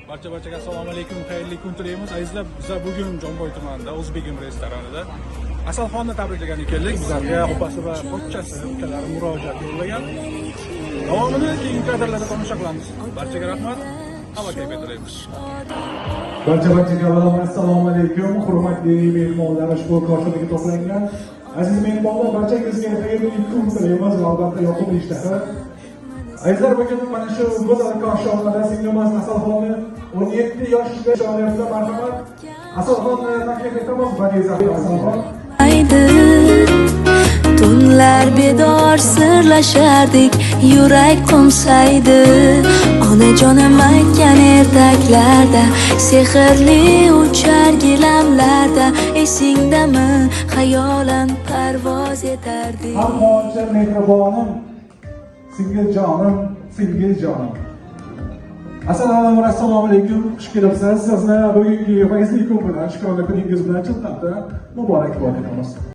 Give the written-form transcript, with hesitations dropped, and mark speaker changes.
Speaker 1: Barchaga assalomu alaykum, xayrli kun tilaymiz. Azizlar, bizlar bugun Jomboy tumanida O'zbegim restoranida Asalxonni tabriklagan ekanlik. Bizlarga opasi va pochchasi ukalari murojaat yo'llagan. Davomini keyingi kadrlarda tomosha qilamiz. Barchaga rahmat. Havo kayfiyat tilaymiz.
Speaker 2: Barchaga assalomu alaykum, hurmatli mehmonlar, ushbu koshonaga to'plangan aziz mehmonlar, barchangizga xayrli kun tilaymiz va albatta yoqimli ishlar. Azizlar, bugun mana shu go'zal koshonada singlimiz Asalxonni 17 yoshga shoirda marhamat. Asalxonni taklif etamiz, badiiy Asalxon.
Speaker 3: Tunlar bedor sirlashardik, yurak qo'msaydi. Onajonim aytgan ertaklarda, sehrli uchar gilamlarda, esingdami xayolan parvoz etardik.
Speaker 2: Hammoncha mehribonim, singiljonim. Assalomu alaykum, xush kelibsiz. Sizni bugungi fayzli kun bilan, shukrona kuningiz bilan chinqatda muborakbod etamiz.